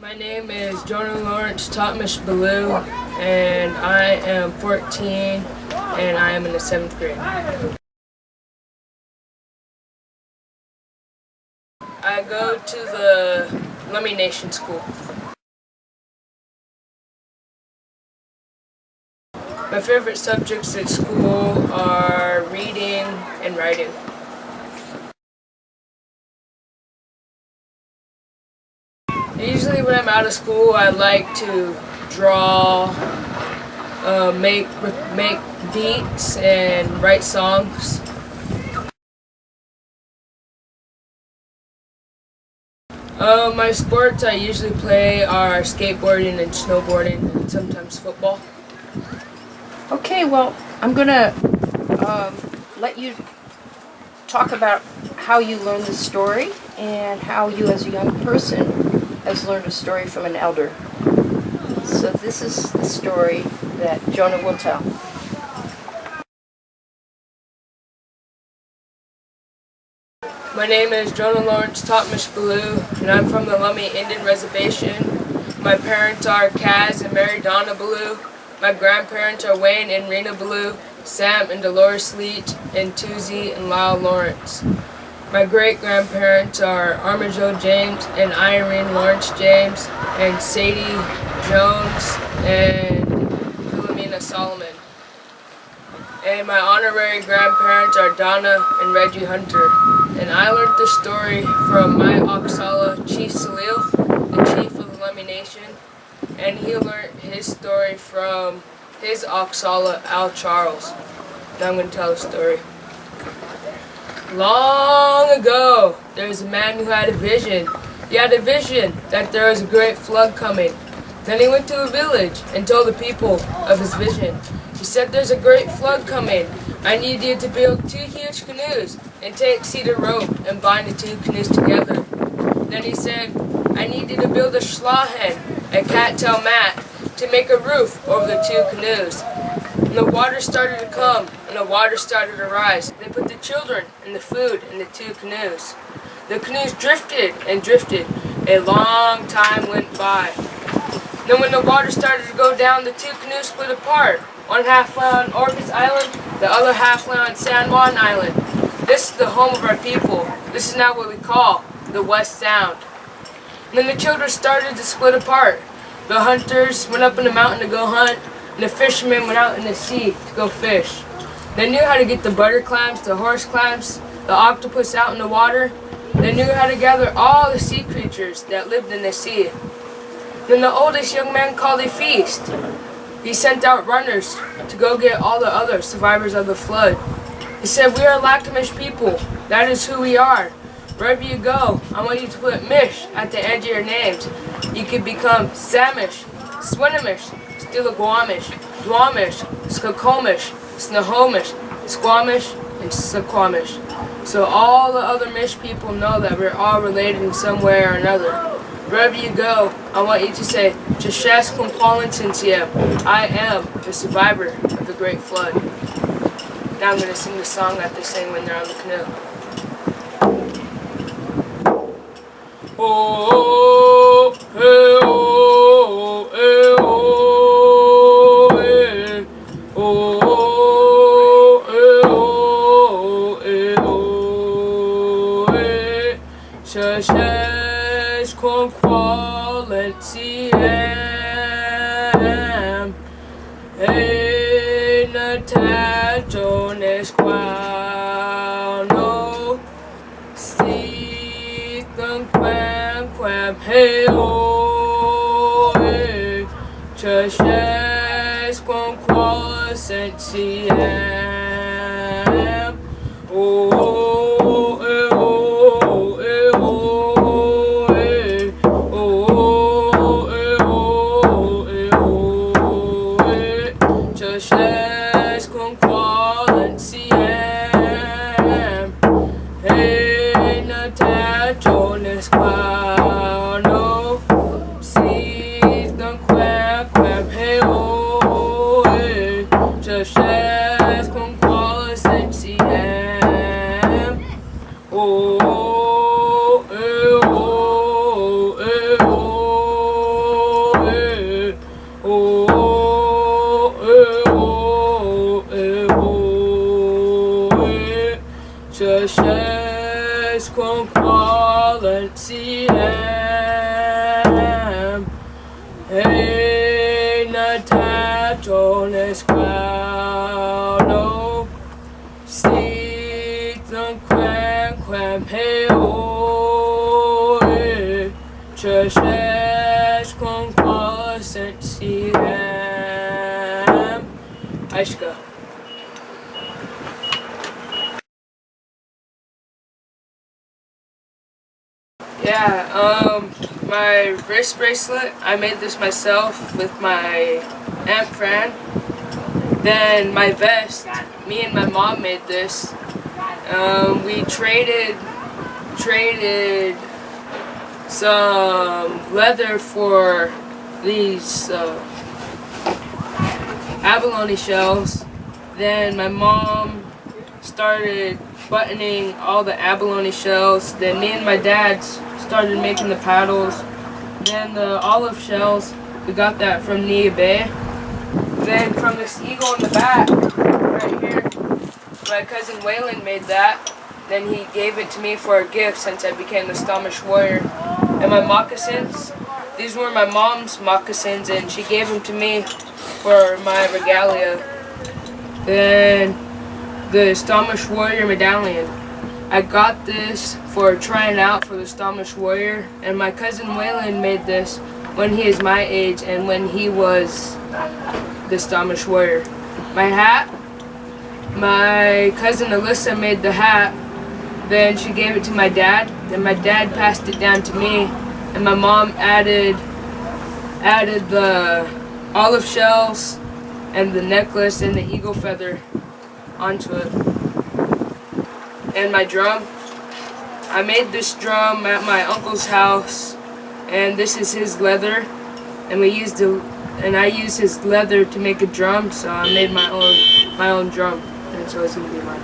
My name is Jonah Ballew, and I am 14, and I am in the 7th grade. I go to the Lummi Nation School. My favorite subjects at school are reading and writing. Usually when I'm out of school, I like to draw, make beats, and write songs. My sports I usually play are skateboarding and snowboarding, and sometimes football. Okay, well, I'm going to let you talk about how you learned the story and how you as a young person has learned a story from an elder. So this is the story that Jonah will tell. My name is Jonah Ballew, and I'm from the Lummi Indian Reservation. My parents are Kaz and Mary Donna Ballew. My grandparents are Wayne and Rena Ballew, Sam and Dolores Leach, and Tuzi and Lyle Lawrence. My great-grandparents are Armijo James and Irene Lawrence James, and Sadie Jones and Philomena Solomon. And my honorary grandparents are Donna and Reggie Hunter. And I learned this story from my Oksala, Chief Salil, the chief of the Lummi Nation. And he learned his story from his Oksala, Al Charles. Now I'm going to tell the story. Long ago, there was a man who had a vision. He had a vision that there was a great flood coming. Then he went to a village and told the people of his vision. He said, "There's a great flood coming. I need you to build 2 huge canoes and take cedar rope and bind the 2 canoes together." Then he said, "I need you to build a schlahen, a cattail mat, to make a roof over the 2 canoes." And the water started to come, and the water started to rise. They put the children and the food in the 2 canoes. The canoes drifted and drifted. A long time went by. Then when the water started to go down, the 2 canoes split apart. One half lay on Orcas Island, the other half lay on San Juan Island. This is the home of our people. This is now what we call the West Sound. And then the children started to split apart. The hunters went up in the mountain to go hunt, and the fishermen went out in the sea to go fish. They knew how to get the butter clams, the horse clams, the octopus out in the water. They knew how to gather all the sea creatures that lived in the sea. Then the oldest young man called a feast. He sent out runners to go get all the other survivors of the flood. He said, "We are Lakamish people. That is who we are. Wherever you go, I want you to put Mish at the end of your names. You could become Samish, Swinomish, Stilaguamish, Dwamish, Skakomish, Snahomish, Squamish, and Saquamish. So all the other Mish people know that we're all related in some way or another. Wherever you go, I want you to say, Chashes Kumqualinsinsiem, I am the survivor of the Great Flood." Now I'm going to sing the song that they sing when they're on the canoe. Oh, hey, oh, hey, oh, hey, oh, hey, oh, hey, oh, hey, Chashes Kumqualinsiem, hey, Natajones Quano, Stephen Quam, hey, oh, hey, Chashes Kumqualinsiem, oh, hey, oh, hey, oh, hey, oh, hey, oh, hey, oh, hey, Chashes Kumqualinsiem, hey, Natajones Quano, Stephen Quam, hey, oh, hey, Chashes Kumqualinsiem. Churches con quality hey, natachones no seek the quam hey churches con quality Aishka. Yeah, my wrist bracelet, I made this myself with my Aunt Fran. Then my vest, me and my mom made this. We traded some leather for these abalone shells. Then my mom started buttoning all the abalone shells. Then me and my dad started making the paddles. Then the olive shells, we got that from Nia Bay. Then from this eagle in the back, right here, my cousin Waylon made that. Then he gave it to me for a gift since I became the Stomach warrior. And my moccasins, these were my mom's moccasins and she gave them to me for my Regalia. Then the Stomach warrior medallion. I got this for trying out for the Stomach warrior, and my cousin Waylon made this when he is my age and when he was the Stomach warrior. My hat, my cousin Alyssa made the hat, then she gave it to my dad, then my dad passed it down to me, and my mom added the olive shells and the necklace and the eagle feather onto it. And my drum, I made this drum at my uncle's house, and this is his leather, and I used his leather to make a drum, so I made my own drum, and so it's gonna be mine.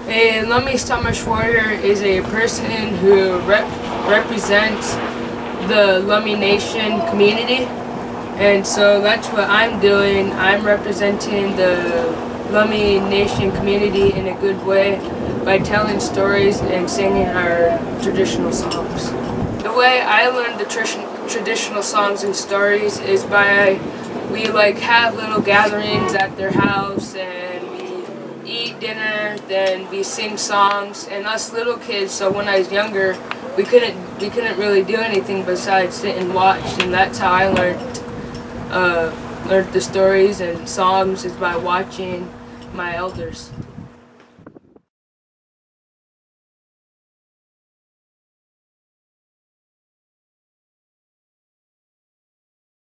A Lummi Stomach warrior is a person who represents the Lummi Nation community. And so that's what I'm doing. I'm representing the Lummi Nation community in a good way by telling stories and singing our traditional songs. The way I learned the traditional songs and stories is we have little gatherings at their house and we eat dinner, then we sing songs, and us little kids, so when I was younger, we couldn't really do anything besides sit and watch, and that's how I learned the stories and songs, is by watching my elders.